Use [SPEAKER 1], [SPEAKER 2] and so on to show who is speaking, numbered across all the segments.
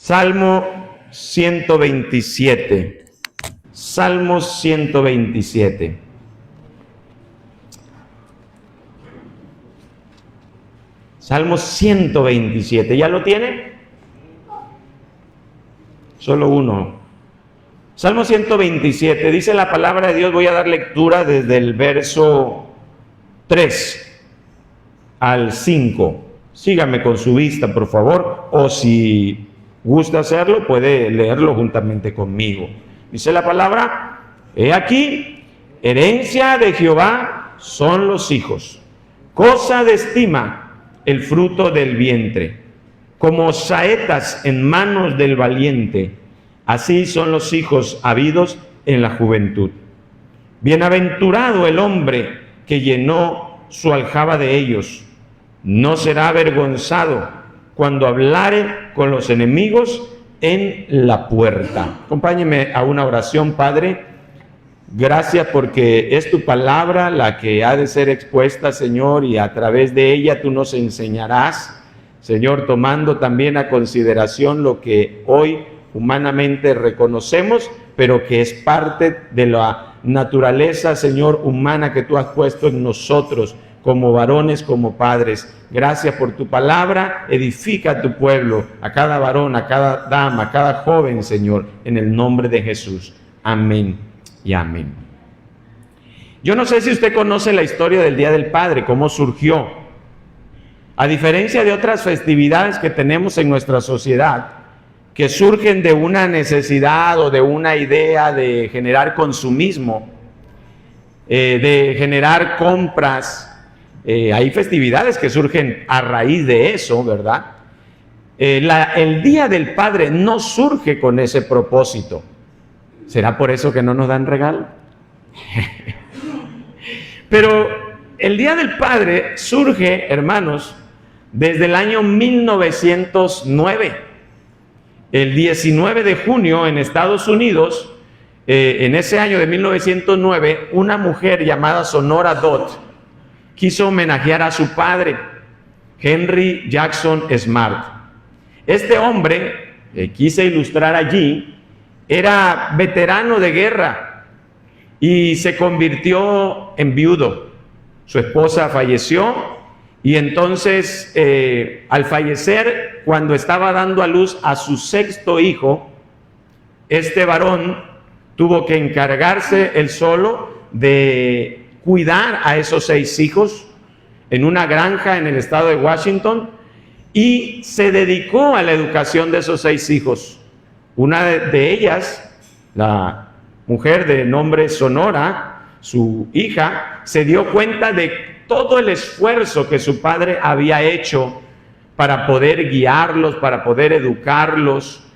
[SPEAKER 1] Salmo 127. Salmo 127. Salmo 127. ¿Ya lo tiene? Solo uno. Salmo 127. Dice la palabra de Dios. Voy a dar lectura desde el verso 3 al 5. Sígame con su vista, por favor, o si gusta hacerlo, puede leerlo juntamente conmigo. Dice la palabra: he aquí, herencia de Jehová son los hijos, cosa de estima el fruto del vientre, como saetas en manos del valiente, así son los hijos habidos en la juventud. Bienaventurado el hombre que llenó su aljaba de ellos, no será avergonzado cuando hablare con los enemigos en la puerta. Acompáñeme a una oración. Padre, gracias porque es tu palabra la que ha de ser expuesta, Señor, y a través de ella tú nos enseñarás, Señor, tomando también a consideración lo que hoy humanamente reconocemos, pero que es parte de la naturaleza, Señor, humana que tú has puesto en nosotros, como varones, como padres. Gracias por tu palabra. Edifica a tu pueblo, a cada varón, a cada dama, a cada joven, Señor, en el nombre de Jesús. Amén y amén. Yo no sé si usted conoce la historia del Día del Padre, cómo surgió. A diferencia de otras festividades que tenemos en nuestra sociedad, que surgen de una necesidad o de una idea de generar consumismo, de generar compras. Hay festividades que surgen a raíz de eso, ¿verdad? El Día del Padre no surge con ese propósito. ¿Será por eso que no nos dan regalo? Pero el Día del Padre surge, hermanos, desde el año 1909. El 19 de junio en Estados Unidos, en ese año de 1909, una mujer llamada Sonora Dot quiso homenajear a su padre, Henry Jackson Smart. Este hombre, quise ilustrar allí, era veterano de guerra y se convirtió en viudo. Su esposa falleció y entonces, al fallecer, cuando estaba dando a luz a su sexto hijo, este varón tuvo que encargarse él solo de cuidar a esos 6 hijos en una granja en el estado de Washington, y se dedicó a la educación de esos 6 hijos. Una de ellas, la mujer de nombre Sonora, su hija, se dio cuenta de todo el esfuerzo que su padre había hecho para poder guiarlos, para poder educarlos,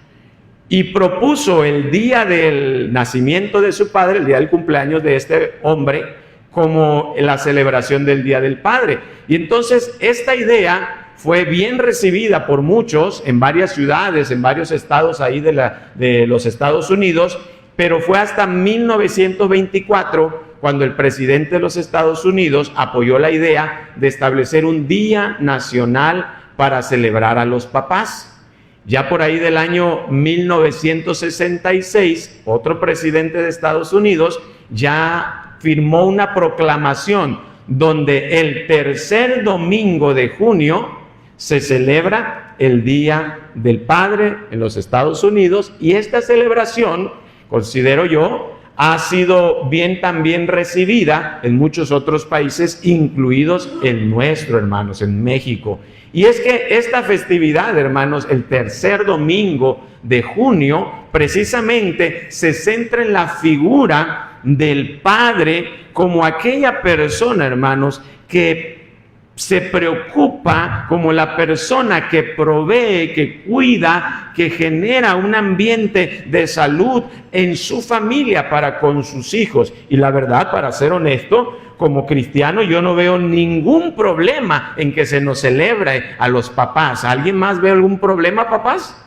[SPEAKER 1] y propuso el día del nacimiento de su padre, el día del cumpleaños de este hombre, como la celebración del Día del Padre. Y entonces esta idea fue bien recibida por muchos en varias ciudades, en varios estados ahí de los Estados Unidos, pero fue hasta 1924 cuando el presidente de los Estados Unidos apoyó la idea de establecer un día nacional para celebrar a los papás. Ya por ahí del año 1966, otro presidente de Estados Unidos ya firmó una proclamación donde el tercer domingo de junio se celebra el Día del Padre en los Estados Unidos, y esta celebración, considero yo, ha sido bien también recibida en muchos otros países, incluidos el nuestro, hermanos, en México. Y es que esta festividad, hermanos, el tercer domingo de junio, precisamente se centra en la figura del padre como aquella persona, hermanos, que se preocupa, como la persona que provee, que cuida, que genera un ambiente de salud en su familia para con sus hijos. Y la verdad, para ser honesto, como cristiano, yo no veo ningún problema en que se nos celebre a los papás. ¿Alguien más ve algún problema, papás?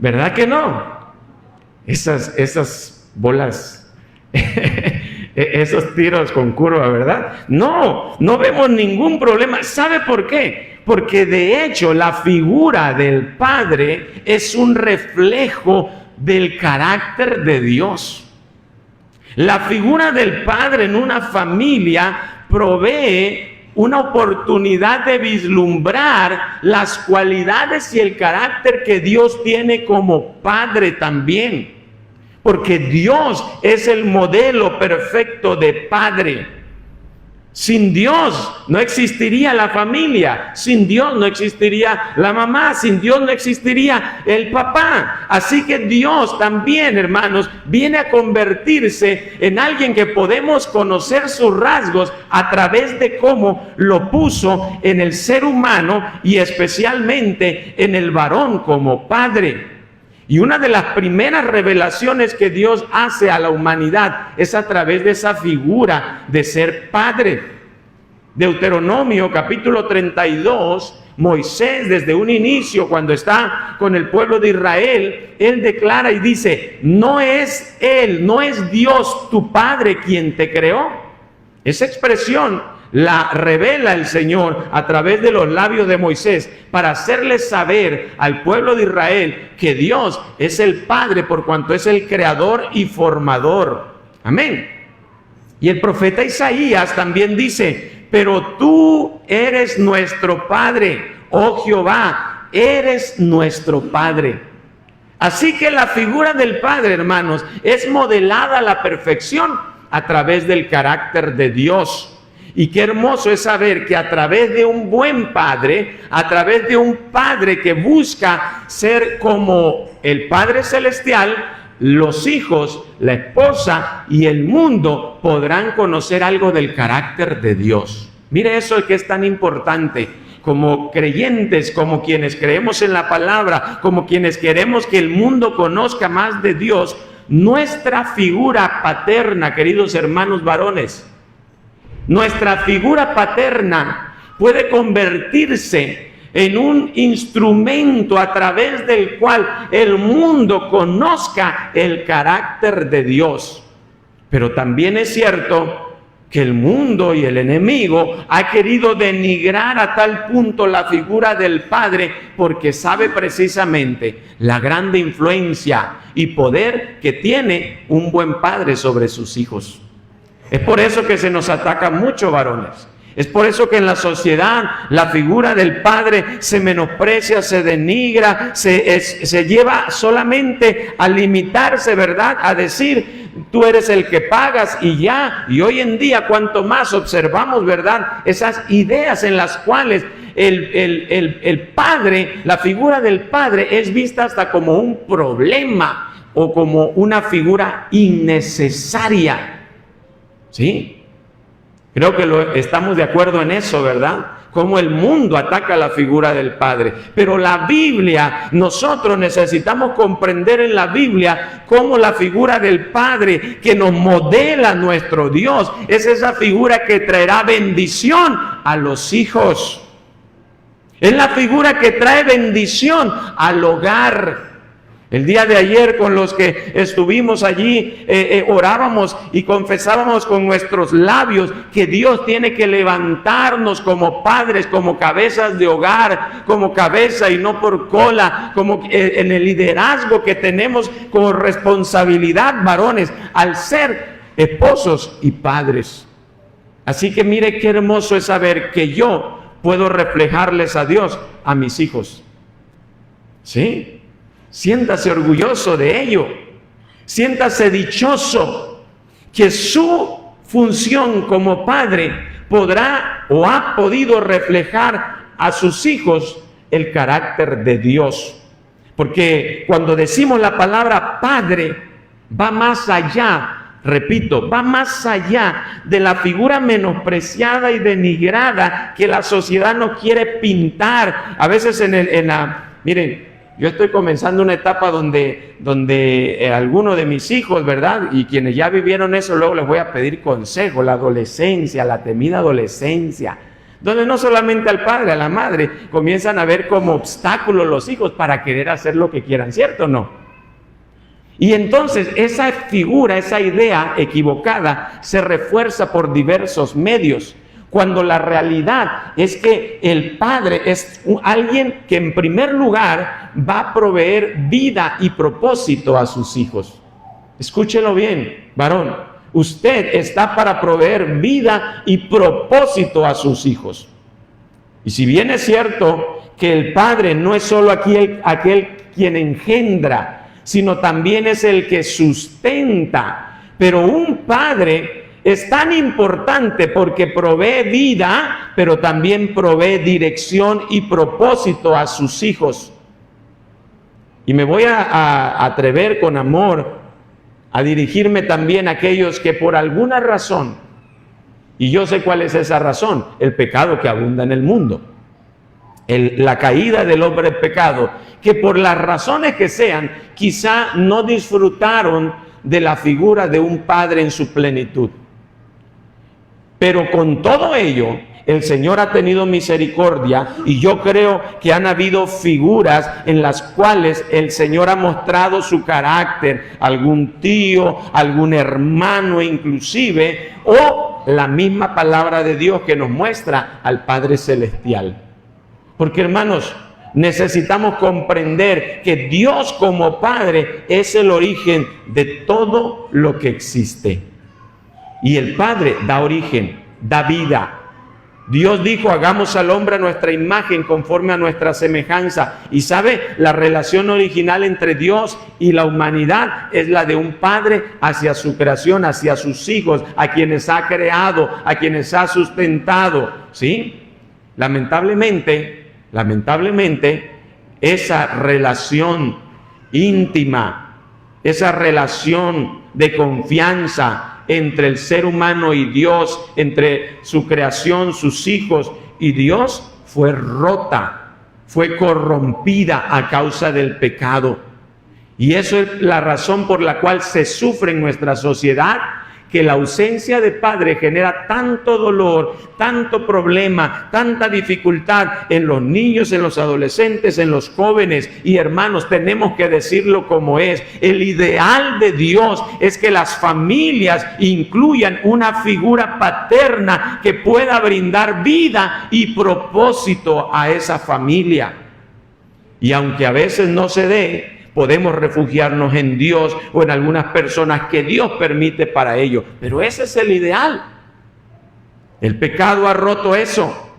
[SPEAKER 1] ¿Verdad que no? Esas bolas, esos tiros con curva, ¿verdad? No vemos ningún problema. ¿Sabe por qué? Porque de hecho la figura del Padre es un reflejo del carácter de Dios. La figura del Padre en una familia provee una oportunidad de vislumbrar las cualidades y el carácter que Dios tiene como Padre también. Porque Dios es el modelo perfecto de Padre. Sin Dios no existiría la familia, sin Dios no existiría la mamá, sin Dios no existiría el papá. Así que Dios también, hermanos, viene a convertirse en alguien que podemos conocer sus rasgos a través de cómo lo puso en el ser humano y especialmente en el varón como padre. Y una de las primeras revelaciones que Dios hace a la humanidad es a través de esa figura de ser padre. Deuteronomio capítulo 32, Moisés desde un inicio, cuando está con el pueblo de Israel, él declara y dice, no es Dios tu Padre quien te creó. Esa expresión la revela el Señor a través de los labios de Moisés para hacerles saber al pueblo de Israel que Dios es el Padre por cuanto es el creador y formador. Amén. Y el profeta Isaías también dice, pero tú eres nuestro Padre, oh Jehová, eres nuestro Padre. Así que la figura del Padre, hermanos, es modelada a la perfección a través del carácter de Dios. Y qué hermoso es saber que a través de un buen padre, a través de un padre que busca ser como el Padre Celestial, los hijos, la esposa y el mundo podrán conocer algo del carácter de Dios. Mire eso que es tan importante. Como creyentes, como quienes creemos en la palabra, como quienes queremos que el mundo conozca más de Dios, nuestra figura paterna, queridos hermanos varones, nuestra figura paterna puede convertirse en un instrumento a través del cual el mundo conozca el carácter de Dios. Pero también es cierto que el mundo y el enemigo ha querido denigrar a tal punto la figura del Padre porque sabe precisamente la grande influencia y poder que tiene un buen padre sobre sus hijos. Es por eso que se nos ataca mucho, varones. Es por eso que en la sociedad la figura del padre se menosprecia, se denigra, se lleva solamente a limitarse, ¿verdad? A decir, tú eres el que pagas y ya. Y hoy en día, cuanto más observamos, ¿verdad? Esas ideas en las cuales el padre, la figura del padre es vista hasta como un problema o como una figura innecesaria. ¿Sí? Creo que estamos de acuerdo en eso, ¿verdad? Cómo el mundo ataca la figura del Padre. Pero la Biblia, nosotros necesitamos comprender en la Biblia cómo la figura del Padre que nos modela nuestro Dios es esa figura que traerá bendición a los hijos. Es la figura que trae bendición al hogar. El día de ayer con los que estuvimos allí orábamos y confesábamos con nuestros labios que Dios tiene que levantarnos como padres, como cabezas de hogar, como cabeza y no por cola, como en el liderazgo que tenemos como responsabilidad, varones, al ser esposos y padres. Así que mire qué hermoso es saber que yo puedo reflejarles a Dios a mis hijos. ¿Sí? Siéntase orgulloso de ello. Siéntase dichoso que su función como padre podrá o ha podido reflejar a sus hijos el carácter de Dios. Porque cuando decimos la palabra padre, va más allá, repito, va más allá de la figura menospreciada y denigrada que la sociedad nos quiere pintar. A veces miren, yo estoy comenzando una etapa donde algunos de mis hijos, ¿verdad? Y quienes ya vivieron eso, luego les voy a pedir consejo, la adolescencia, la temida adolescencia, donde no solamente al padre, a la madre, comienzan a ver como obstáculos los hijos para querer hacer lo que quieran, ¿cierto o no? Y entonces esa figura, esa idea equivocada se refuerza por diversos medios. cuando la realidad es que el padre es alguien que en primer lugar va a proveer vida y propósito a sus hijos. Escúchelo bien, varón, usted está para proveer vida y propósito a sus hijos. Y si bien es cierto que el padre no es solo aquel quien engendra, sino también es el que sustenta, pero un padre es tan importante porque provee vida, pero también provee dirección y propósito a sus hijos. Y me voy a atrever con amor a dirigirme también a aquellos que por alguna razón, y yo sé cuál es esa razón, el pecado que abunda en el mundo, la caída del hombre en pecado, que por las razones que sean, quizá no disfrutaron de la figura de un padre en su plenitud. Pero con todo ello, el Señor ha tenido misericordia y yo creo que han habido figuras en las cuales el Señor ha mostrado su carácter, algún tío, algún hermano inclusive, o la misma palabra de Dios que nos muestra al Padre Celestial. Porque hermanos, necesitamos comprender que Dios como Padre es el origen de todo lo que existe. Y el Padre da origen, da vida. Dios dijo, hagamos al hombre a nuestra imagen, conforme a nuestra semejanza. Y sabe, la relación original entre Dios y la humanidad es la de un padre hacia su creación, hacia sus hijos, a quienes ha creado, a quienes ha sustentado. ¿Sí? Lamentablemente, esa relación íntima, esa relación de confianza entre el ser humano y Dios, entre su creación, sus hijos y Dios, fue rota, fue corrompida a causa del pecado. Y eso es la razón por la cual se sufre en nuestra sociedad, que la ausencia de padre genera tanto dolor, tanto problema, tanta dificultad en los niños, en los adolescentes, en los jóvenes. Y hermanos, tenemos que decirlo como es. El ideal de Dios es que las familias incluyan una figura paterna que pueda brindar vida y propósito a esa familia. Y aunque a veces no se dé, podemos refugiarnos en Dios o en algunas personas que Dios permite para ello. Pero ese es el ideal. El pecado ha roto eso.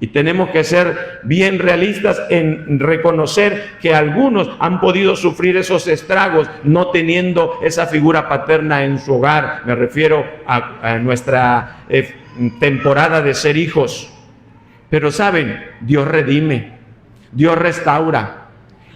[SPEAKER 1] Y tenemos que ser bien realistas en reconocer que algunos han podido sufrir esos estragos no teniendo esa figura paterna en su hogar. Me refiero a nuestra temporada de ser hijos. Pero saben, Dios redime, Dios restaura.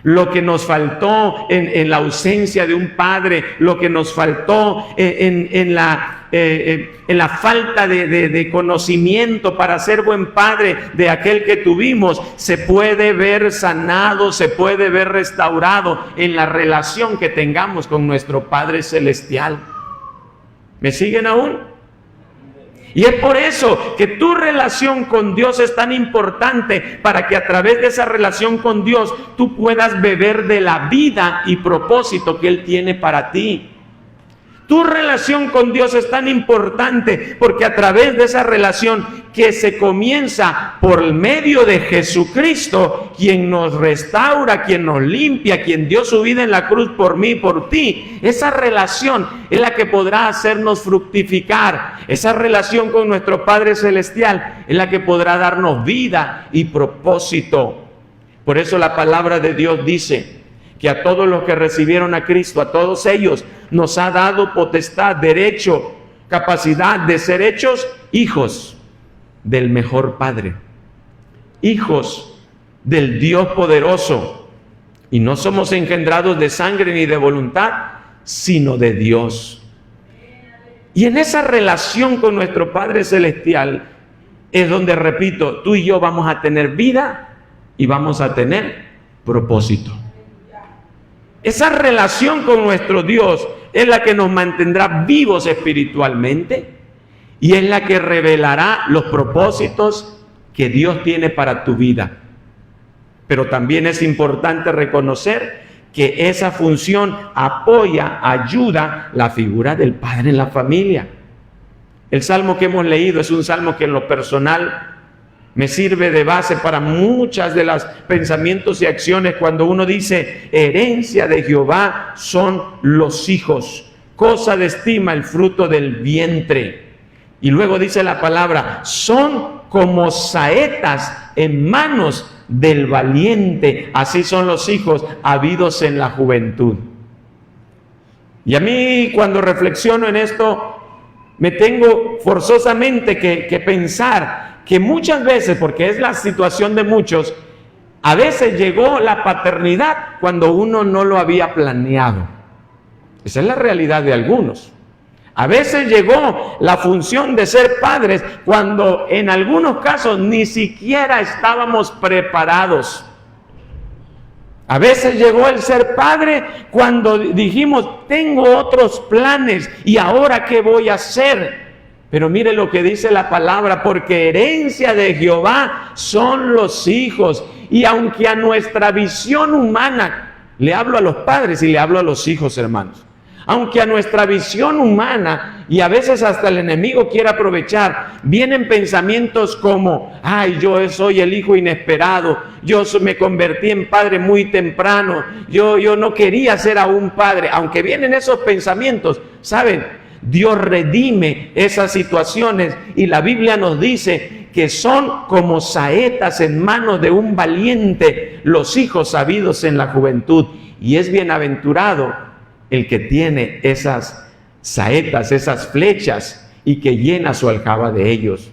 [SPEAKER 1] Lo que nos faltó en la ausencia de un padre, lo que nos faltó en la falta de conocimiento para ser buen padre de aquel que tuvimos, se puede ver sanado, se puede ver restaurado en la relación que tengamos con nuestro Padre Celestial. ¿Me siguen aún? Y es por eso que tu relación con Dios es tan importante, para que a través de esa relación con Dios tú puedas beber de la vida y propósito que Él tiene para ti. Tu relación con Dios es tan importante porque a través de esa relación que se comienza por medio de Jesucristo, quien nos restaura, quien nos limpia, quien dio su vida en la cruz por mí y por ti, esa relación es la que podrá hacernos fructificar. Esa relación con nuestro Padre Celestial es la que podrá darnos vida y propósito. Por eso la palabra de Dios dice que a todos los que recibieron a Cristo, a todos ellos, nos ha dado potestad, derecho, capacidad de ser hechos hijos del mejor Padre, hijos del Dios poderoso. Y no somos engendrados de sangre ni de voluntad, sino de Dios. Y en esa relación con nuestro Padre Celestial es donde, repito, tú y yo vamos a tener vida y vamos a tener propósito. Esa relación con nuestro Dios es la que nos mantendrá vivos espiritualmente y es la que revelará los propósitos que Dios tiene para tu vida. Pero también es importante reconocer que esa función apoya, ayuda la figura del padre en la familia. El salmo que hemos leído es un salmo que en lo personal me sirve de base para muchas de los pensamientos y acciones cuando uno dice, herencia de Jehová son los hijos, cosa de estima el fruto del vientre. Y luego dice la palabra, son como saetas en manos del valiente, así son los hijos habidos en la juventud. Y a mí cuando reflexiono en esto, me tengo forzosamente que pensar que muchas veces, porque es la situación de muchos, a veces llegó la paternidad cuando uno no lo había planeado. Esa es la realidad de algunos. A veces llegó la función de ser padres cuando en algunos casos ni siquiera estábamos preparados. A veces llegó el ser padre cuando dijimos, tengo otros planes y ahora ¿qué voy a hacer? Pero mire lo que dice la palabra, porque herencia de Jehová son los hijos. Y aunque a nuestra visión humana, le hablo a los padres y le hablo a los hijos, hermanos. Aunque a nuestra visión humana, y a veces hasta el enemigo quiere aprovechar, vienen pensamientos como, ay, yo soy el hijo inesperado, yo me convertí en padre muy temprano, yo no quería ser aún padre. Aunque vienen esos pensamientos, ¿saben? Dios redime esas situaciones y la Biblia nos dice que son como saetas en manos de un valiente los hijos habidos en la juventud. Y es bienaventurado el que tiene esas saetas, esas flechas, y que llena su aljaba de ellos.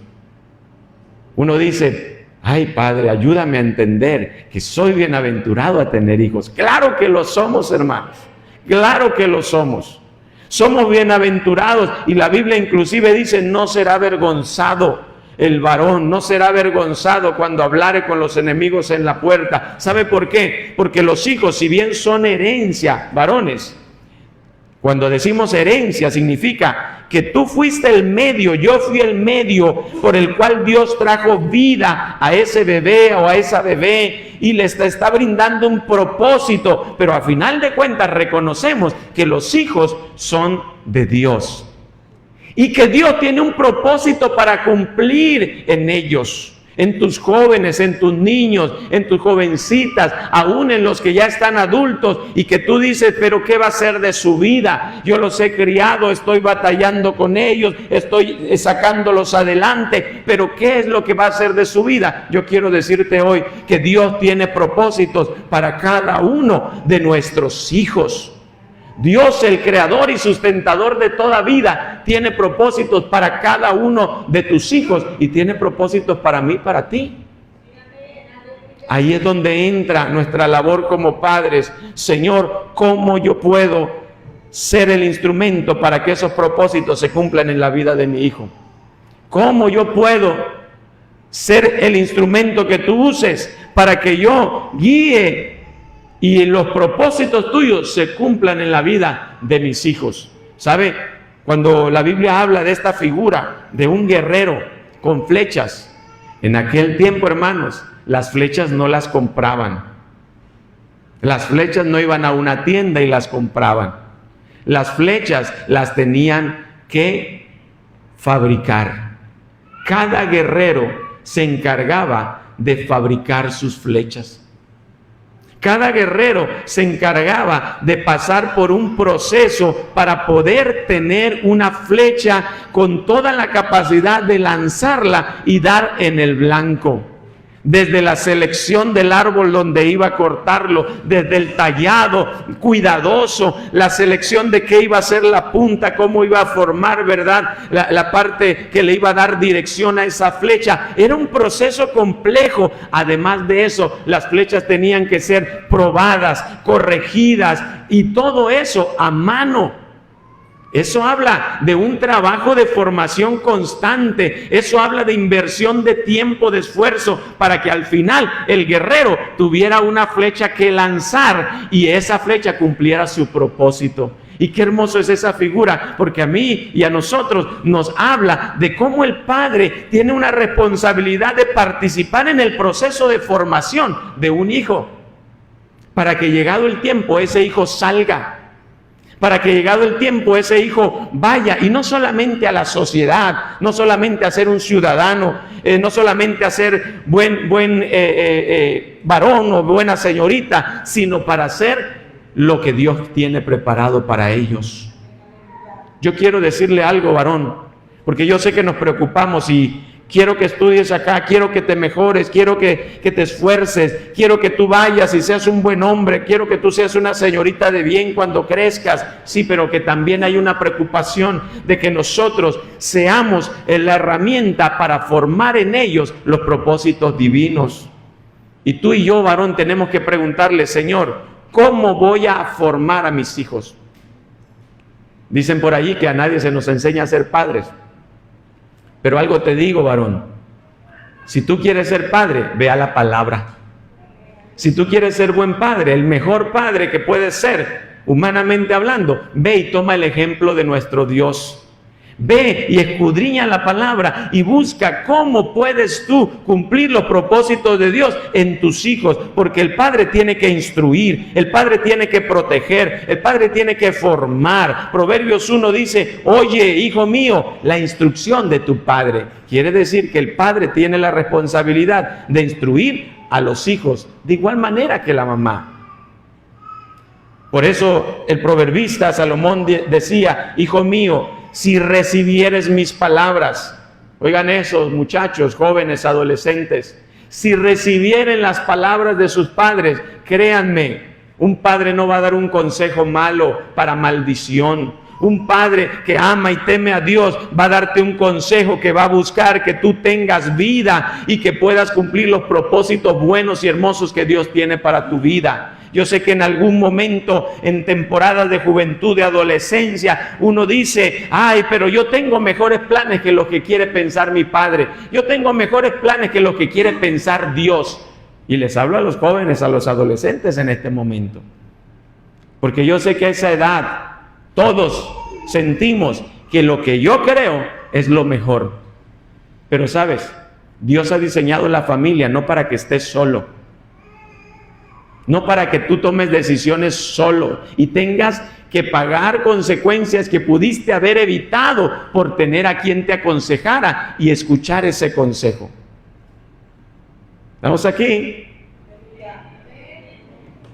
[SPEAKER 1] Uno dice, ay Padre, ayúdame a entender que soy bienaventurado a tener hijos. Claro que lo somos, hermanos, claro que lo somos. Somos bienaventurados, y la Biblia inclusive dice, no será avergonzado el varón, no será avergonzado cuando hablare con los enemigos en la puerta. ¿Sabe por qué? Porque los hijos, si bien son herencia, varones, cuando decimos herencia, significa que tú fuiste el medio, yo fui el medio por el cual Dios trajo vida a ese bebé o a esa bebé y les está brindando un propósito, pero a final de cuentas reconocemos que los hijos son de Dios y que Dios tiene un propósito para cumplir en ellos. En tus jóvenes, en tus niños, en tus jovencitas, aún en los que ya están adultos y que tú dices, pero ¿qué va a ser de su vida? Yo los he criado, estoy batallando con ellos, estoy sacándolos adelante, pero ¿qué es lo que va a ser de su vida? Yo quiero decirte hoy que Dios tiene propósitos para cada uno de nuestros hijos. Dios, el creador y sustentador de toda vida, tiene propósitos para cada uno de tus hijos y tiene propósitos para mí, para ti. Ahí es donde entra nuestra labor como padres. Señor, ¿cómo yo puedo ser el instrumento para que esos propósitos se cumplan en la vida de mi hijo? ¿Cómo yo puedo ser el instrumento que tú uses para que yo guíe y los propósitos tuyos se cumplan en la vida de mis hijos? ¿Sabe? Cuando la Biblia habla de esta figura de un guerrero con flechas, en aquel tiempo, hermanos, las flechas no las compraban. Las flechas no iban a una tienda y las compraban. Las flechas las tenían que fabricar. Cada guerrero se encargaba de fabricar sus flechas. Cada guerrero se encargaba de pasar por un proceso para poder tener una flecha con toda la capacidad de lanzarla y dar en el blanco. Desde la selección del árbol donde iba a cortarlo, desde el tallado cuidadoso, la selección de qué iba a ser la punta, cómo iba a formar, ¿verdad? La parte que le iba a dar dirección a esa flecha. Era un proceso complejo. Además de eso, las flechas tenían que ser probadas, corregidas y todo eso a mano. Eso habla de un trabajo de formación constante. Eso habla de inversión de tiempo, de esfuerzo, para que al final el guerrero tuviera una flecha que lanzar y esa flecha cumpliera su propósito. Y qué hermoso es esa figura, porque a mí y a nosotros nos habla de cómo el padre tiene una responsabilidad de participar en el proceso de formación de un hijo, para que llegado el tiempo ese hijo salga. para que llegado el tiempo ese hijo vaya, y no solamente a la sociedad, no solamente a ser un ciudadano, no solamente a ser buen varón o buena señorita, sino para hacer lo que Dios tiene preparado para ellos. Yo quiero decirle algo, varón, porque yo sé que nos preocupamos y quiero que estudies acá, quiero que te mejores, quiero que te esfuerces, quiero que tú vayas y seas un buen hombre, quiero que tú seas una señorita de bien cuando crezcas. Sí, pero que también hay una preocupación de que nosotros seamos la herramienta para formar en ellos los propósitos divinos. Y tú y yo, varón, tenemos que preguntarle, Señor, ¿cómo voy a formar a mis hijos? Dicen por allí que a nadie se nos enseña a ser padres. Pero algo te digo, varón, si tú quieres ser padre, ve a la palabra. Si tú quieres ser buen padre, el mejor padre que puedes ser, humanamente hablando, ve y toma el ejemplo de nuestro Dios. Ve y escudriña la palabra y busca cómo puedes tú cumplir los propósitos de Dios en tus hijos, porque el padre tiene que instruir, el padre tiene que proteger, el padre tiene que formar. Proverbios 1 dice, oye, hijo mío, la instrucción de tu padre. Quiere decir que el padre tiene la responsabilidad de instruir a los hijos de igual manera que la mamá. Por eso el proverbista Salomón decía, hijo mío, si recibieres mis palabras, oigan esos muchachos, jóvenes, adolescentes, si recibieren las palabras de sus padres, créanme, un padre no va a dar un consejo malo para maldición. Un padre que ama y teme a Dios va a darte un consejo que va a buscar que tú tengas vida y que puedas cumplir los propósitos buenos y hermosos que Dios tiene para tu vida. Yo sé que en algún momento, en temporadas de juventud, de adolescencia, uno dice, ay, pero yo tengo mejores planes que los que quiere pensar mi padre. Yo tengo mejores planes que los que quiere pensar Dios. Y les hablo a los jóvenes, a los adolescentes en este momento. Porque yo sé que a esa edad, todos sentimos que lo que yo creo es lo mejor. Pero sabes, Dios ha diseñado la familia no para que estés solo. No para que tú tomes decisiones solo y tengas que pagar consecuencias que pudiste haber evitado por tener a quien te aconsejara y escuchar ese consejo. ¿Estamos aquí?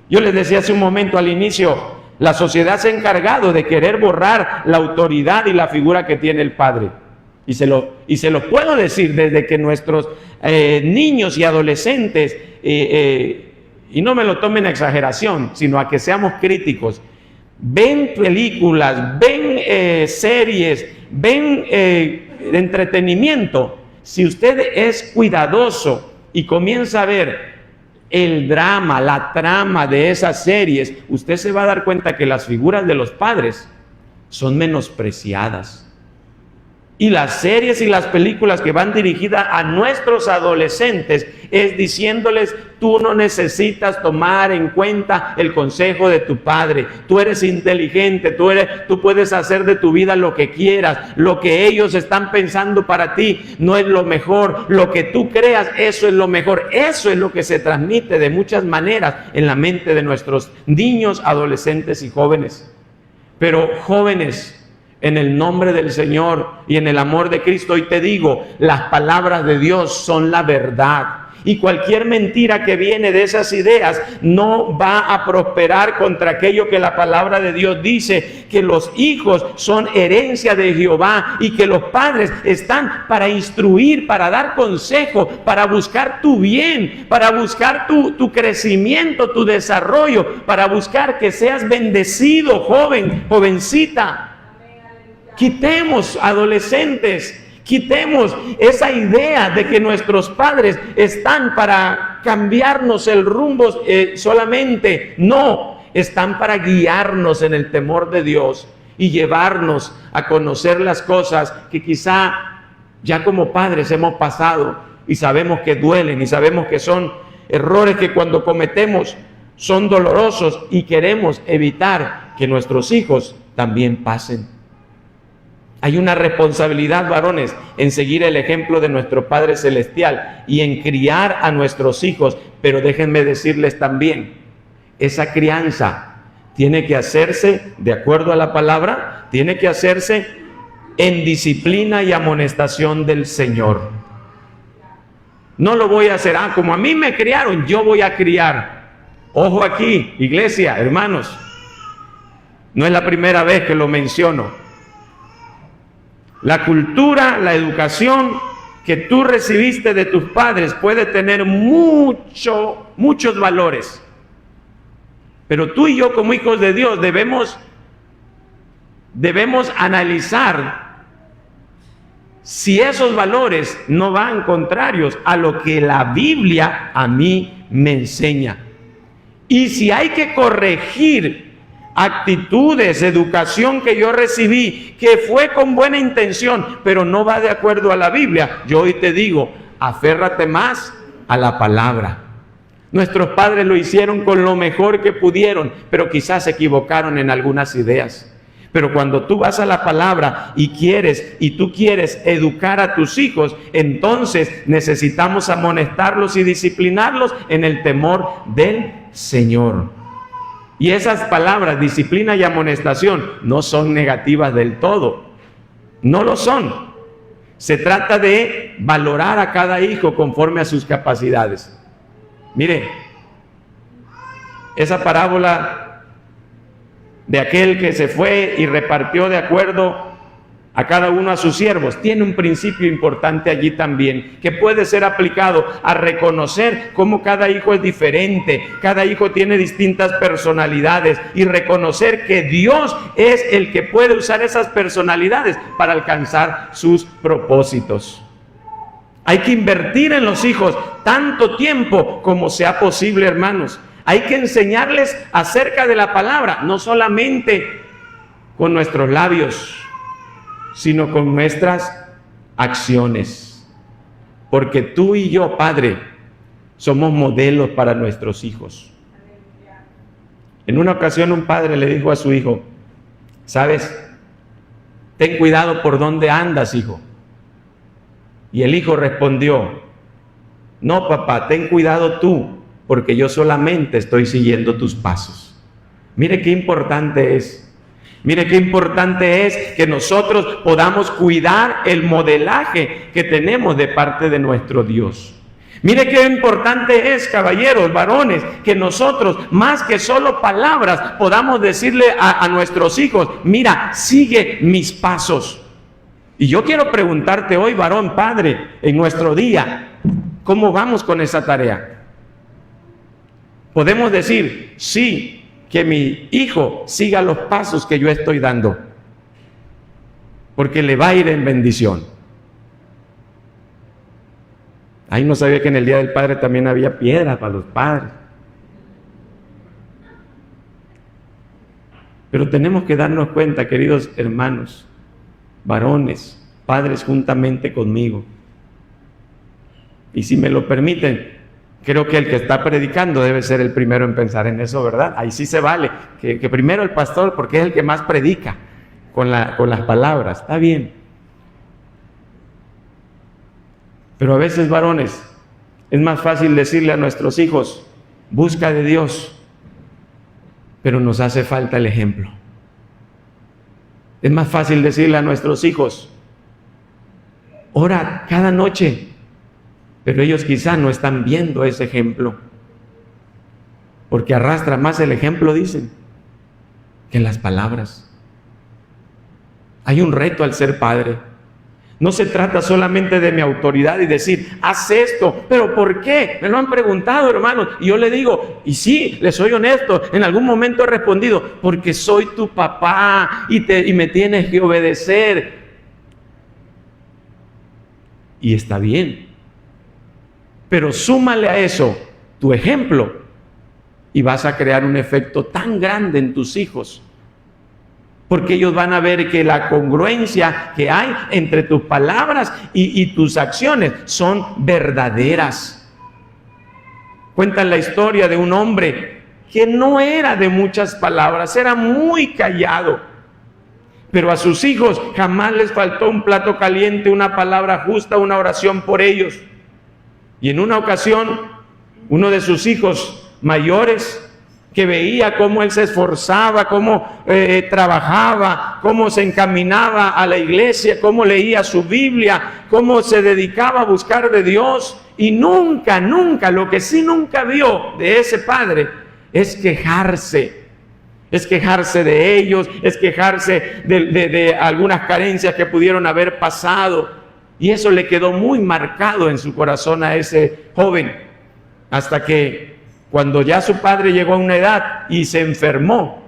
[SPEAKER 1] Yo les decía hace un momento al inicio, la sociedad se ha encargado de querer borrar la autoridad y la figura que tiene el padre. Y se lo puedo decir desde que nuestros niños y adolescentes... y no me lo tomen a exageración, sino a que seamos críticos. Ven películas, ven series, ven entretenimiento. Si usted es cuidadoso y comienza a ver el drama, la trama de esas series, usted se va a dar cuenta que las figuras de los padres son menospreciadas. Y las series y las películas que van dirigidas a nuestros adolescentes es diciéndoles, tú no necesitas tomar en cuenta el consejo de tu padre. Tú eres inteligente, tú puedes hacer de tu vida lo que quieras. Lo que ellos están pensando para ti no es lo mejor. Lo que tú creas, eso es lo mejor. Eso es lo que se transmite de muchas maneras en la mente de nuestros niños, adolescentes y jóvenes. Pero jóvenes, en el nombre del Señor y en el amor de Cristo, hoy te digo, las palabras de Dios son la verdad. Y cualquier mentira que viene de esas ideas no va a prosperar contra aquello que la palabra de Dios dice, que los hijos son herencia de Jehová y que los padres están para instruir, para dar consejo, para buscar tu bien, para buscar tu crecimiento, tu desarrollo, para buscar que seas bendecido, joven, jovencita. Quitemos, adolescentes, quitemos esa idea de que nuestros padres están para cambiarnos el rumbo solamente. No, están para guiarnos en el temor de Dios y llevarnos a conocer las cosas que quizá ya como padres hemos pasado y sabemos que duelen y sabemos que son errores que cuando cometemos son dolorosos y queremos evitar que nuestros hijos también pasen. Hay una responsabilidad, varones, en seguir el ejemplo de nuestro Padre Celestial y en criar a nuestros hijos. Pero déjenme decirles también, esa crianza tiene que hacerse de acuerdo a la palabra, tiene que hacerse en disciplina y amonestación del Señor. No lo voy a hacer, como a mí me criaron, yo voy a criar. Ojo aquí, iglesia, hermanos, no es la primera vez que lo menciono. La cultura, la educación que tú recibiste de tus padres puede tener muchos valores. Pero tú y yo como hijos de Dios debemos analizar si esos valores no van contrarios a lo que la Biblia a mí me enseña. Y si hay que corregir actitudes, educación que yo recibí, que fue con buena intención, pero no va de acuerdo a la Biblia, yo hoy te digo, aférrate más a la palabra. Nuestros padres lo hicieron con lo mejor que pudieron, pero quizás se equivocaron en algunas ideas. Pero cuando tú vas a la palabra y tú quieres educar a tus hijos, entonces necesitamos amonestarlos y disciplinarlos en el temor del Señor. Y esas palabras, disciplina y amonestación, no son negativas del todo. No lo son. Se trata de valorar a cada hijo conforme a sus capacidades. Mire, esa parábola de aquel que se fue y repartió de acuerdo a cada uno a sus siervos, tiene un principio importante allí también, que puede ser aplicado a reconocer cómo cada hijo es diferente, cada hijo tiene distintas personalidades, y reconocer que Dios es el que puede usar esas personalidades para alcanzar sus propósitos. Hay que invertir en los hijos tanto tiempo como sea posible, hermanos. Hay que enseñarles acerca de la palabra, no solamente con nuestros labios, sino con nuestras acciones. Porque tú y yo, Padre, somos modelos para nuestros hijos. En una ocasión un padre le dijo a su hijo, ¿sabes? Ten cuidado por dónde andas, hijo. Y el hijo respondió, no, papá, ten cuidado tú, porque yo solamente estoy siguiendo tus pasos. Mire qué importante es. Mire qué importante es que nosotros podamos cuidar el modelaje que tenemos de parte de nuestro Dios. Mire qué importante es, caballeros, varones, que nosotros, más que solo palabras, podamos decirle a nuestros hijos, mira, sigue mis pasos. Y yo quiero preguntarte hoy, varón, padre, en nuestro día, ¿cómo vamos con esa tarea? Podemos decir, sí, que mi hijo siga los pasos que yo estoy dando, porque le va a ir en bendición. Ay, no sabía que en el Día del Padre también había piedra para los padres. Pero tenemos que darnos cuenta, queridos hermanos, varones, padres juntamente conmigo. Y si me lo permiten, creo que el que está predicando debe ser el primero en pensar en eso, ¿verdad? Ahí sí se vale, que primero el pastor, porque es el que más predica con las palabras, está bien. Pero a veces, varones, es más fácil decirle a nuestros hijos, busca de Dios, pero nos hace falta el ejemplo. Es más fácil decirle a nuestros hijos, ora cada noche, pero ellos quizá no están viendo ese ejemplo, porque arrastra más el ejemplo, dicen, que las palabras. Hay un reto al ser padre. No se trata solamente de mi autoridad y decir, haz esto, pero ¿por qué? Me lo han preguntado, hermanos, y yo le digo, y sí, les soy honesto, en algún momento he respondido, porque soy tu papá y me tienes que obedecer. Y está bien. Pero súmale a eso tu ejemplo y vas a crear un efecto tan grande en tus hijos. Porque ellos van a ver que la congruencia que hay entre tus palabras y tus acciones son verdaderas. Cuentan la historia de un hombre que no era de muchas palabras, era muy callado. Pero a sus hijos jamás les faltó un plato caliente, una palabra justa, una oración por ellos. Y en una ocasión, uno de sus hijos mayores que veía cómo él se esforzaba, cómo trabajaba, cómo se encaminaba a la iglesia, cómo leía su Biblia, cómo se dedicaba a buscar de Dios. Y nunca, lo que sí nunca vio de ese padre es quejarse. Es quejarse de ellos, es quejarse de algunas carencias que pudieron haber pasado. Y eso le quedó muy marcado en su corazón a ese joven, hasta que cuando ya su padre llegó a una edad y se enfermó,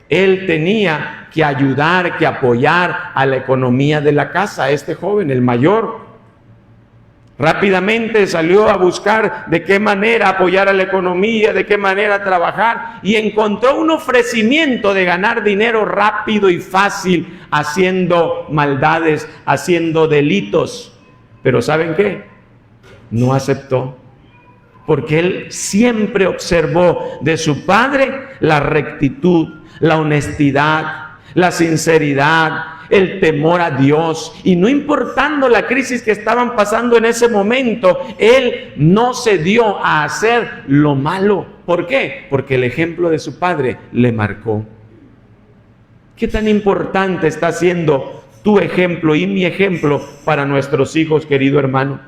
[SPEAKER 1] él tenía que ayudar, que apoyar a la economía de la casa, a este joven, el mayor. Rápidamente salió a buscar de qué manera apoyar a la economía, de qué manera trabajar, y encontró un ofrecimiento de ganar dinero rápido y fácil, haciendo maldades, haciendo delitos. Pero ¿saben qué? No aceptó, porque él siempre observó de su padre la rectitud, la honestidad, la sinceridad, el temor a Dios. Y no importando la crisis que estaban pasando en ese momento, él no se dio a hacer lo malo. ¿Por qué? Porque el ejemplo de su padre le marcó. ¿Qué tan importante está siendo tu ejemplo y mi ejemplo para nuestros hijos, querido hermano?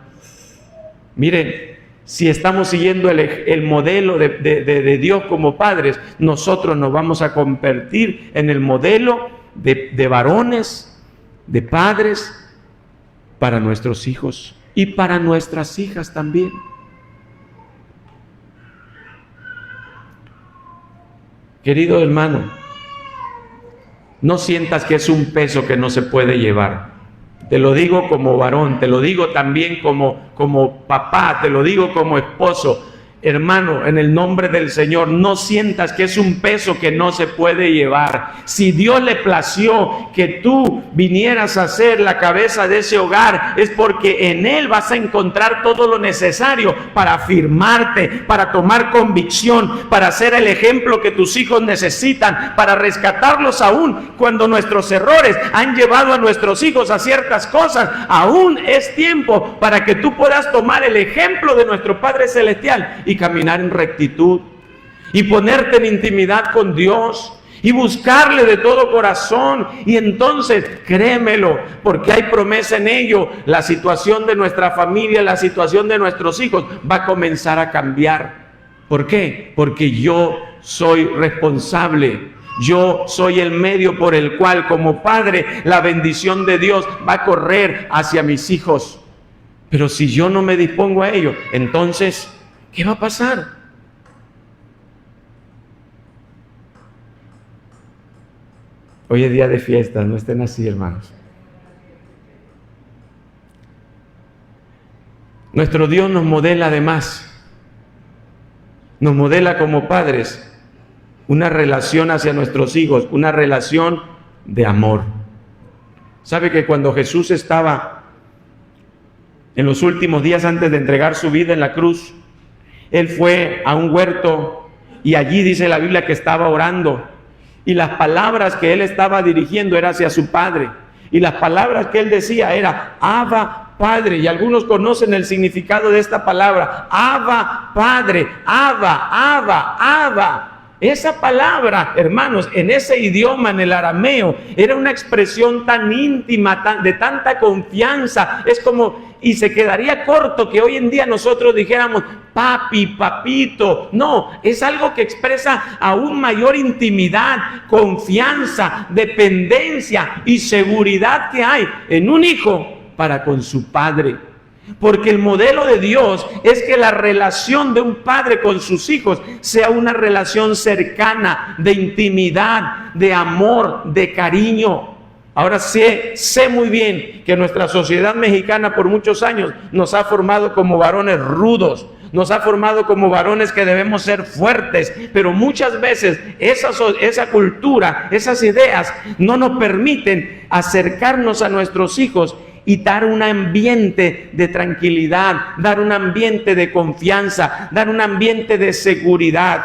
[SPEAKER 1] Miren, si estamos siguiendo el modelo de Dios como padres, nosotros nos vamos a convertir en el modelo de varones, de padres, para nuestros hijos y para nuestras hijas también. Querido hermano, no sientas que es un peso que no se puede llevar. Te lo digo como varón, te lo digo también como papá, te lo digo como esposo. Hermano, en el nombre del Señor, no sientas que es un peso que no se puede llevar. Si Dios le plació que tú vinieras a ser la cabeza de ese hogar, es porque en Él vas a encontrar todo lo necesario para afirmarte, para tomar convicción, para ser el ejemplo que tus hijos necesitan, para rescatarlos aún cuando nuestros errores han llevado a nuestros hijos a ciertas cosas. Aún es tiempo para que tú puedas tomar el ejemplo de nuestro Padre Celestial y caminar en rectitud y ponerte en intimidad con Dios y buscarle de todo corazón. Y entonces, créemelo, porque hay promesa en ello, la situación de nuestra familia, la situación de nuestros hijos va a comenzar a cambiar. ¿Por qué? Porque yo soy responsable. Yo soy el medio por el cual, como padre, la bendición de Dios va a correr hacia mis hijos. Pero si yo no me dispongo a ello, entonces, ¿qué va a pasar? Hoy es día de fiesta, no estén así, hermanos. Nuestro Dios nos modela además, nos modela como padres una relación hacia nuestros hijos, una relación de amor. ¿Sabe que cuando Jesús estaba en los últimos días antes de entregar su vida en la cruz, Él fue a un huerto y allí dice la Biblia que estaba orando, y las palabras que Él estaba dirigiendo era hacia su Padre, y las palabras que Él decía era Abba Padre, y algunos conocen el significado de esta palabra, Abba Padre, Abba, Abba, Abba. Esa palabra, hermanos, en ese idioma, en el arameo, era una expresión tan íntima, de tanta confianza. Es como, y se quedaría corto que hoy en día nosotros dijéramos papi, papito. No, es algo que expresa aún mayor intimidad, confianza, dependencia y seguridad que hay en un hijo para con su padre. Porque el modelo de Dios es que la relación de un padre con sus hijos sea una relación cercana, de intimidad, de amor, de cariño. Ahora sé muy bien que nuestra sociedad mexicana por muchos años nos ha formado como varones rudos, nos ha formado como varones que debemos ser fuertes, pero muchas veces esa cultura, esas ideas no nos permiten acercarnos a nuestros hijos y dar un ambiente de tranquilidad, dar un ambiente de confianza, dar un ambiente de seguridad.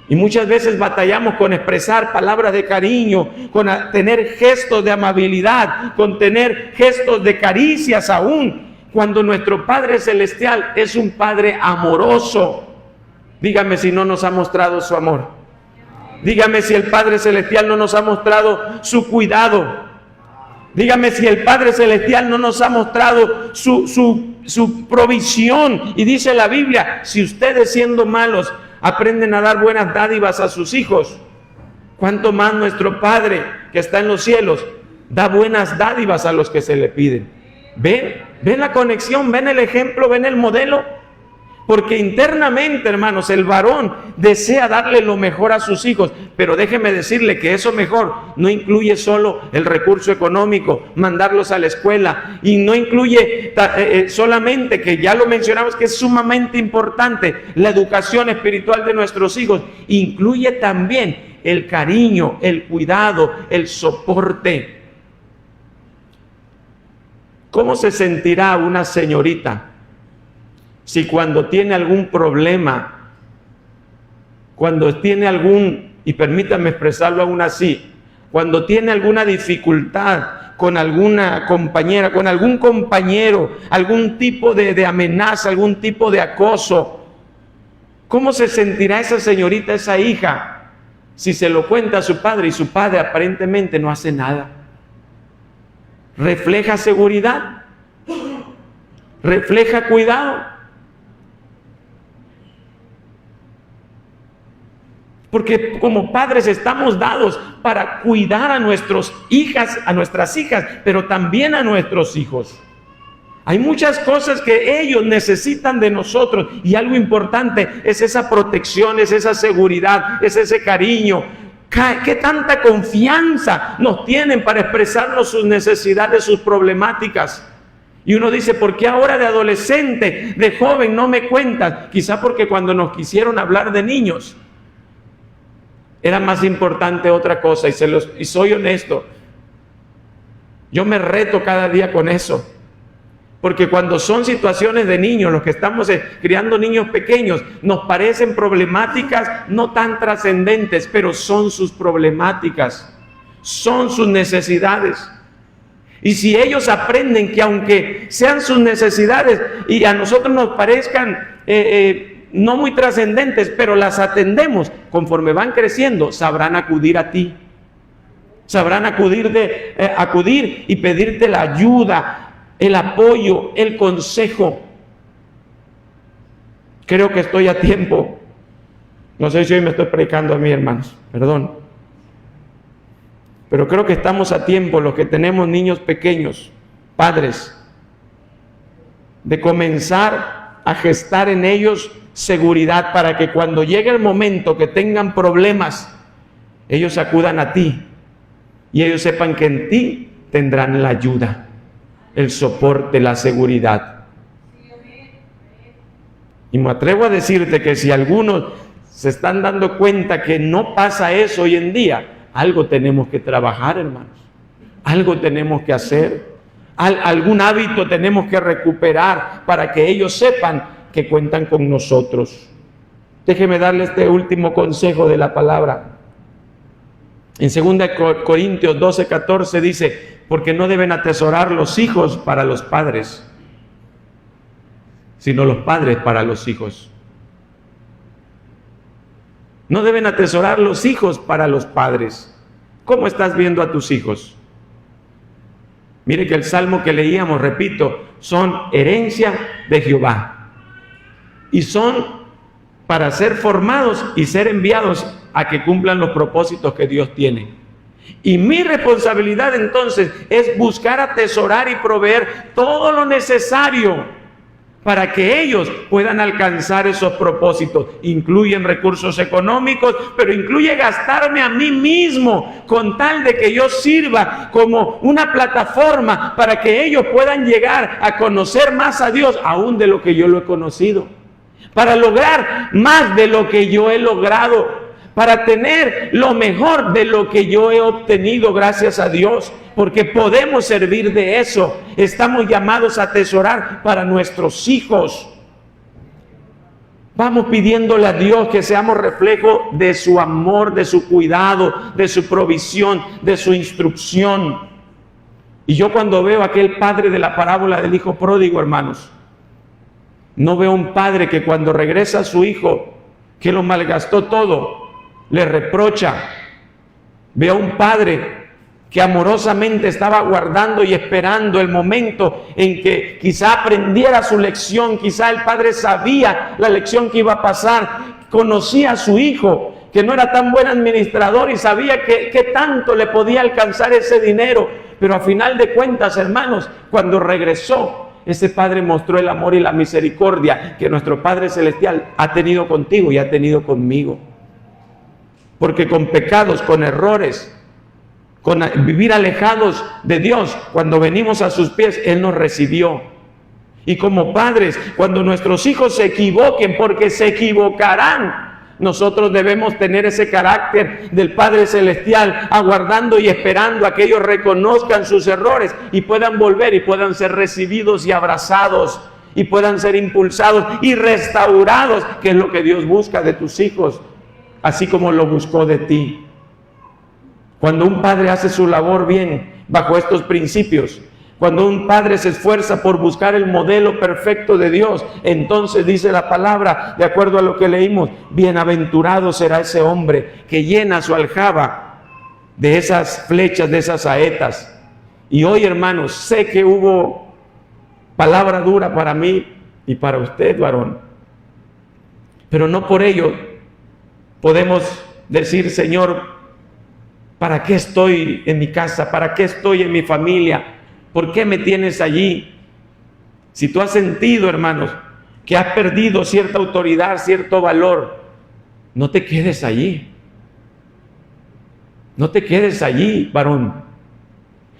[SPEAKER 1] Y muchas veces batallamos con expresar palabras de cariño, con tener gestos de amabilidad, con tener gestos de caricias aún, cuando nuestro Padre Celestial es un Padre amoroso. Dígame si no nos ha mostrado su amor. Dígame si el Padre Celestial no nos ha mostrado su cuidado. Dígame si el Padre Celestial no nos ha mostrado su provisión. Y dice la Biblia, si ustedes siendo malos aprenden a dar buenas dádivas a sus hijos, ¿cuánto más nuestro Padre que está en los cielos da buenas dádivas a los que se le piden? ¿Ven la conexión? ¿Ven el ejemplo? ¿Ven el modelo? Porque internamente, hermanos, el varón desea darle lo mejor a sus hijos, pero déjeme decirle que eso mejor no incluye solo el recurso económico, mandarlos a la escuela, y no incluye solamente, que ya lo mencionamos, que es sumamente importante, la educación espiritual de nuestros hijos, incluye también el cariño, el cuidado, el soporte. ¿Cómo se sentirá una señorita si cuando tiene algún problema, cuando tiene y permítame expresarlo aún así, cuando tiene alguna dificultad con alguna compañera, con algún compañero, algún tipo de amenaza, algún tipo de acoso, cómo se sentirá esa señorita, esa hija, si se lo cuenta a su padre y su padre aparentemente no hace nada? ¿Refleja seguridad? ¿Refleja cuidado? Porque como padres estamos dados para cuidar a nuestras hijas, pero también a nuestros hijos. Hay muchas cosas que ellos necesitan de nosotros, y algo importante es esa protección, es esa seguridad, es ese cariño. ¿Qué tanta confianza nos tienen para expresarnos sus necesidades, sus problemáticas? Y uno dice, ¿por qué ahora de adolescente, de joven no me cuentas? Quizá porque cuando nos quisieron hablar de niños, era más importante otra cosa, y soy honesto. Yo me reto cada día con eso. Porque cuando son situaciones de niños, los que estamos criando niños pequeños, nos parecen problemáticas no tan trascendentes, pero son sus problemáticas, son sus necesidades. Y si ellos aprenden que aunque sean sus necesidades y a nosotros nos parezcan no muy trascendentes, pero las atendemos, conforme van creciendo, sabrán acudir a ti. Sabrán acudir y pedirte la ayuda, el apoyo, el consejo. Creo que estoy a tiempo. No sé si hoy me estoy predicando a mí, hermanos, perdón. Pero creo que estamos a tiempo, los que tenemos niños pequeños, padres, de comenzar a gestar en ellos seguridad para que cuando llegue el momento que tengan problemas, ellos acudan a ti y ellos sepan que en ti tendrán la ayuda, el soporte, la seguridad. Y me atrevo a decirte que si algunos se están dando cuenta que no pasa eso hoy en día, algo tenemos que trabajar, hermanos. Algo tenemos que hacer. Algún hábito tenemos que recuperar para que ellos sepan que cuentan con nosotros. Déjeme darle este último consejo de la palabra. En 2 Corintios 12:14 dice, porque no deben atesorar los hijos para los padres, sino los padres para los hijos. No deben atesorar los hijos para los padres. ¿Cómo estás viendo a tus hijos? Mire que el salmo que leíamos, repito, son herencia de Jehová. Y son para ser formados y ser enviados a que cumplan los propósitos que Dios tiene. Y mi responsabilidad entonces es buscar atesorar y proveer todo lo necesario para que ellos puedan alcanzar esos propósitos. Incluyen recursos económicos, pero incluye gastarme a mí mismo con tal de que yo sirva como una plataforma para que ellos puedan llegar a conocer más a Dios, aún de lo que yo lo he conocido, para lograr más de lo que yo he logrado, para tener lo mejor de lo que yo he obtenido, gracias a Dios, porque podemos servir de eso. Estamos llamados a atesorar para nuestros hijos. Vamos pidiéndole a Dios que seamos reflejo de su amor, de su cuidado, de su provisión, de su instrucción. Y yo cuando veo a aquel padre de la parábola del hijo pródigo, hermanos, no veo un padre que cuando regresa a su hijo que lo malgastó todo, le reprocha. Ve a un padre que amorosamente estaba guardando y esperando el momento en que quizá aprendiera su lección. Quizá el padre sabía la lección que iba a pasar, conocía a su hijo, que no era tan buen administrador y sabía que tanto le podía alcanzar ese dinero. Pero a final de cuentas, hermanos, cuando regresó, ese padre mostró el amor y la misericordia que nuestro Padre Celestial ha tenido contigo y ha tenido conmigo. Porque con pecados, con errores, con vivir alejados de Dios, cuando venimos a sus pies, Él nos recibió. Y como padres, cuando nuestros hijos se equivoquen, porque se equivocarán, nosotros debemos tener ese carácter del Padre Celestial, aguardando y esperando a que ellos reconozcan sus errores y puedan volver y puedan ser recibidos y abrazados y puedan ser impulsados y restaurados, que es lo que Dios busca de tus hijos, así como lo buscó de ti. Cuando un padre hace su labor bien, bajo estos principios, cuando un padre se esfuerza por buscar el modelo perfecto de Dios, entonces dice la palabra, de acuerdo a lo que leímos, bienaventurado será ese hombre que llena su aljaba de esas flechas, de esas saetas. Y hoy, hermanos, sé que hubo palabra dura para mí y para usted, varón, pero no por ello podemos decir, Señor, ¿para qué estoy en mi casa? ¿Para qué estoy en mi familia? ¿Por qué me tienes allí? Si tú has sentido, hermanos, que has perdido cierta autoridad, cierto valor, no te quedes allí. No te quedes allí, varón.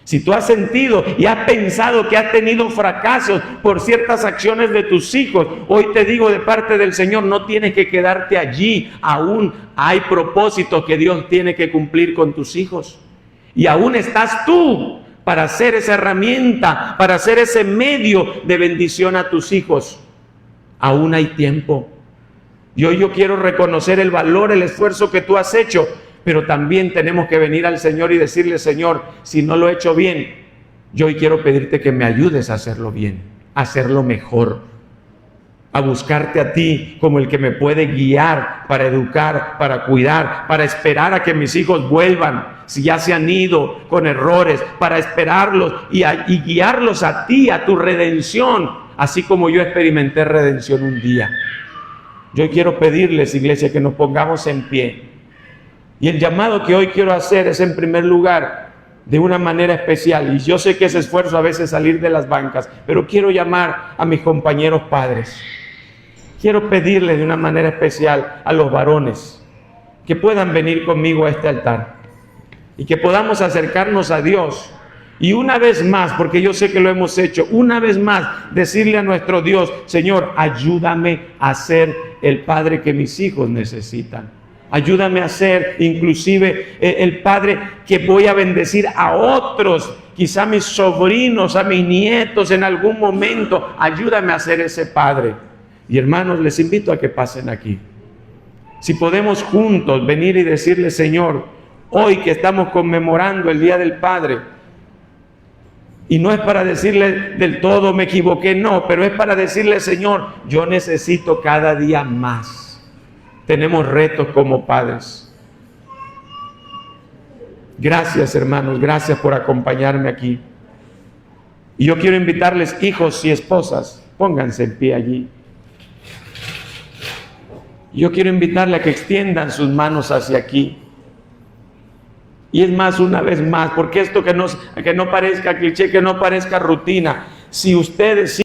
[SPEAKER 1] Si tú has sentido y has pensado que has tenido fracasos por ciertas acciones de tus hijos, hoy te digo de parte del Señor, no tienes que quedarte allí. Aún hay propósitos que Dios tiene que cumplir con tus hijos. Y aún estás tú para ser esa herramienta, para ser ese medio de bendición a tus hijos. Aún hay tiempo. Y hoy yo quiero reconocer el valor, el esfuerzo que tú has hecho, pero también tenemos que venir al Señor y decirle, Señor, si no lo he hecho bien, yo hoy quiero pedirte que me ayudes a hacerlo bien, a hacerlo mejor, a buscarte a ti como el que me puede guiar para educar, para cuidar, para esperar a que mis hijos vuelvan, si ya se han ido con errores, para esperarlos y guiarlos a ti, a tu redención, así como yo experimenté redención un día. Yo quiero pedirles, iglesia, que nos pongamos en pie. Y el llamado que hoy quiero hacer es, en primer lugar, de una manera especial. Y yo sé que es esfuerzo a veces salir de las bancas, pero quiero llamar a mis compañeros padres. Quiero pedirles de una manera especial a los varones que puedan venir conmigo a este altar y que podamos acercarnos a Dios. Y una vez más, porque yo sé que lo hemos hecho, una vez más decirle a nuestro Dios, Señor, ayúdame a ser el padre que mis hijos necesitan. Ayúdame a ser inclusive el padre que voy a bendecir a otros, quizá a mis sobrinos, a mis nietos en algún momento. Ayúdame a ser ese padre. Y hermanos, les invito a que pasen aquí. Si podemos juntos venir y decirle, Señor, hoy que estamos conmemorando el Día del Padre, y no es para decirle del todo me equivoqué, no, pero es para decirle, Señor, yo necesito cada día más. Tenemos retos como padres. Gracias, hermanos, gracias por acompañarme aquí. Y yo quiero invitarles, hijos y esposas, pónganse en pie allí. Yo quiero invitarle a que extiendan sus manos hacia aquí. Y es más, una vez más, porque esto que no parezca cliché, que no parezca rutina, si ustedes